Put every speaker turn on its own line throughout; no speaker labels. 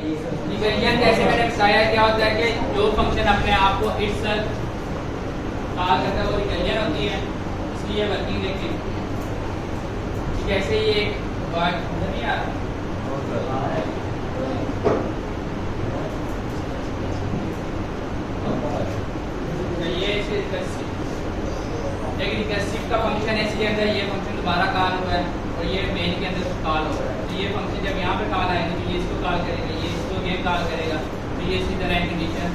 Recursion जैसे मैंने बताया क्या होता है कि जो फंक्शन अपने आप को इटसेल्फ कॉल करता है वो रिकर्जन होती है। इसलिए वर्किंग देखें जैसे ये बात नहीं आ रहा तो ये रिकर्सिव का फंक्शन है। इसके अंदर ये फंक्शन दोबारा कॉल हुआ है और ये मेन के अंदर कॉल हो रहा है। तो ये फंक्शन जब यहाँ पे कॉल आएगा तो ये इसको कॉल करेगा, ये इसको गेम कॉल करेगा। तो ये इसी तरह कंडीशन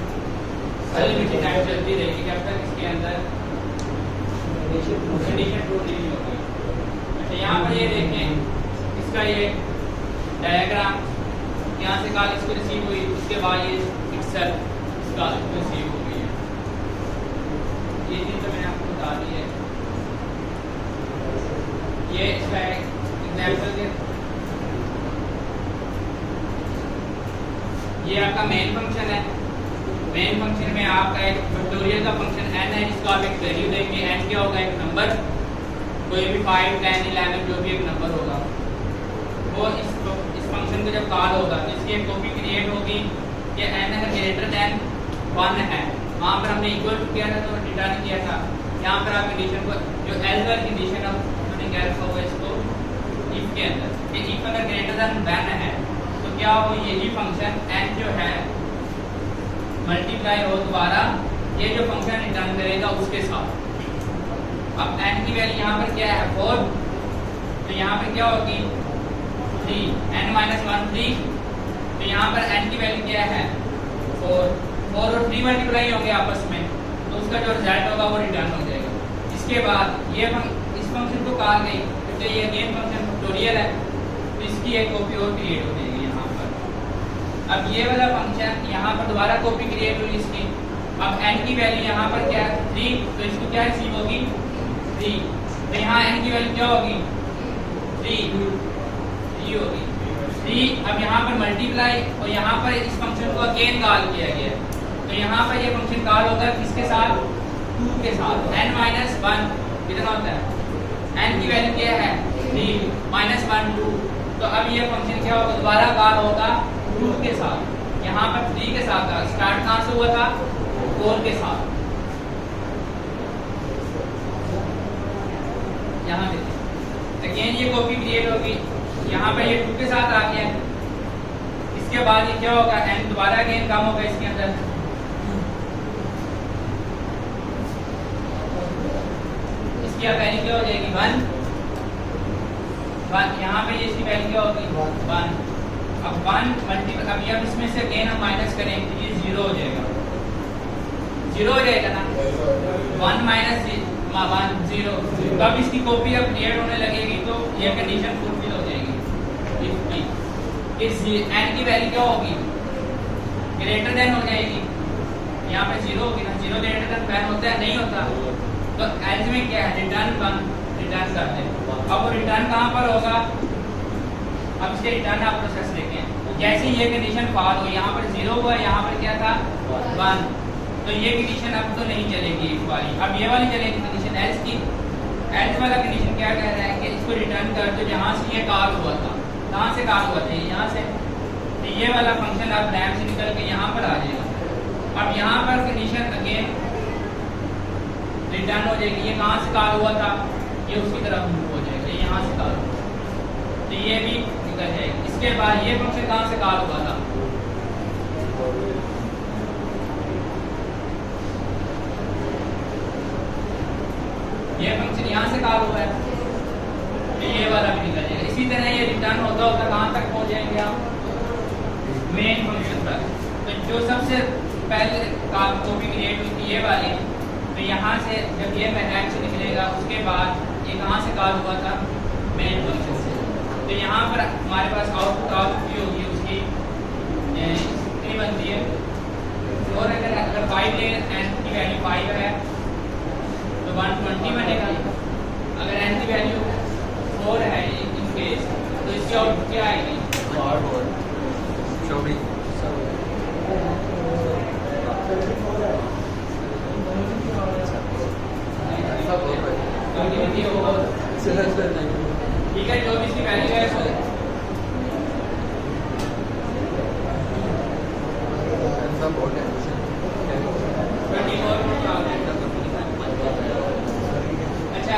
अनलिमिटेड टाइम चलती रहेगी जब तक इसके अंदर कंडीशन ट्रू नहीं होगी। अच्छा यहाँ पर ये देखें इसका ये डायग्राम, यहाँ से कॉल इसको रिसीव हुई, उसके बाद ये इटसेल्फ कॉल इसको रिसीव हो गई है। ये चीज़ तो मैंने आपको बता दी है। ये इसका एग्जाम्पल के ये आपका मेन फंक्शन है। मेन फंक्शन में आपका एक फैक्टोरियल का फंक्शन n है जिसको आप एक वैल्यू देंगे। n क्या होगा? एक नंबर, कोई भी 5, 10, 11 जो भी एक नंबर होगा वो इस फंक्शन को जब कॉल होगा तो इसकी एक कॉपी क्रिएट होगी कि n अगर ग्रेटर देन 1 है। वहाँ पर हमने इक्वल टू किया था तो रिटर्न किया था। यहाँ पर आप कंडीशन को जो एल्स वाली कंडीशन है मैंने क्या रखा हुआ इसको इफ के अंदर कि इफ अगर ग्रेटर देन 1 है तो क्या हो, यही फंक्शन n जो है मल्टीप्लाई हो दोबारा ये जो फंक्शन रिटर्न करेगा उसके साथ। अब n की वैल्यू यहाँ पर क्या है 4, तो यहाँ पर क्या होगी 3, n - 1 3, तो यहाँ पर n की वैल्यू क्या है 4 और 3 मल्टीप्लाई होंगे आपस में तो उसका जो रिजल्ट होगा वो रिटर्न हो जाएगा। इसके बाद ये इस फंक्शन को कहा गई तो ये अगेन फंक्शन फैक्टोरियल है तो इसकी एक कॉपी और क्रिएट हो जाएगी यहाँ पर। अब ये वाला फंक्शन यहाँ पर दोबारा कॉपी क्रिएट हुई इसकी। अब n की वैल्यू यहाँ पर क्या है 3, तो इसको क्या रिसीव होगी 3, तो यहाँ n की वैल्यू क्या होगी 3 होगी 3। अब यहाँ पर मल्टीप्लाई और यहाँ पर इस फंक्शन को अगेन कॉल किया गया है तो यहाँ पर ये फंक्शन कॉल होगा किसके साथ 2 के साथ। n - 1 कितना होता है, n की वैल्यू क्या है 3 -1 2, तो अब ये फंक्शन क्या होगा दोबारा कॉल होगा 2 के साथ। यहाँ पर 3 के साथ था, स्टार्ट कहाँ से हुआ था 4 के साथ। यहाँ देखिए अगेन ये कॉपी क्रिएट होगी, यहाँ पर ये 2 के साथ आ गया। इसके बाद ये क्या होगा n दोबारा अगेन कम होगा इसके अंदर। इसकी अब वैल्यू क्या हो जाएगी 1, यहाँ पे इसकी वैल्यू क्या होगी 1। अब 1 मल्टीपल, अब ये इसमें से अगेन हम माइनस करेंगे तो ये 0 हो जाएगा, 0 हो जाएगा ना 1 - 1 0। अब इसकी कॉपी अब क्रिएट होने लगेगी तो ये कंडीशन फुलफिल हो जाएगी। इस n की वैल्यू क्या होगी ग्रेटर देन हो जाएगी, यहाँ पे 0 होगी ना, 0 ग्रेटर देन 1 होता है नहीं होता, तो एल्स में क्या है रिटर्न 1 रिटर्न करते हैं। अब वो रिटर्न कहाँ पर होगा, अब इसके रिटर्न आप प्रोसेस देखें तो जैसे ये कंडीशन फॉल हो, यहाँ पर 0 हुआ, यहाँ पर क्या था 1, तो ये कंडीशन अब तो नहीं चलेगी इस वाली, अब ये वाली चलेगी कंडीशन एल्स की। एल्स वाला कंडीशन क्या कह रहा है कि इसको रिटर्न कर दो जहाँ से ये कॉल हुआ था। कहाँ से कॉल हुआ था, यहाँ से, तो ये वाला फंक्शन अब लैम्प से निकल के यहाँ पर आ जाएगा। अब यहाँ पर कंडीशन अगेन रिटर्न हो जाएगी, ये कहाँ से कॉल हुआ था ये उसकी तरफ मूव हो जाएगा, ये यहाँ से कॉल हुआ तो ये भी निकल जाएगी। इसके बाद ये फंक्शन कहाँ से कॉल हुआ था ये फंक्शन यहाँ से कॉल हुआ है तो ये वाला भी निकल जाएगा। इसी तरह ये रिटर्न होता होता कहाँ तक पहुँच जाएंगे आप मेन फंक्शन पर। तो जो सबसे पहले कॉपी क्रिएट हुई थी ये वाली, तो यहाँ से जब ये मैथड से निकलेगा उसके बाद ये कहाँ से कॉल हुआ था मेन फंक्शन से। तो यहाँ पर हमारे पास आउटपुट की होगी उसकी कितनी बनती है, और अगर 5 ले n की वैल्यू 5 है तो 120 बनेगा। अगर n की वैल्यू 4 है इन केस तो इसकी आउटपुट क्या आएगी 24। ठीक है, जो भी इसकी वैल्यू है अच्छा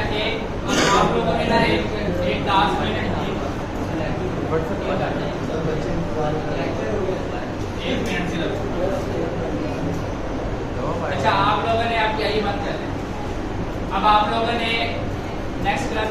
आप लोगों ने ना एक टास्क में एक मिनट से लगो। अच्छा आप लोगों ने आप यही मत कर, अब आप लोगों ने नेक्स्ट क्लास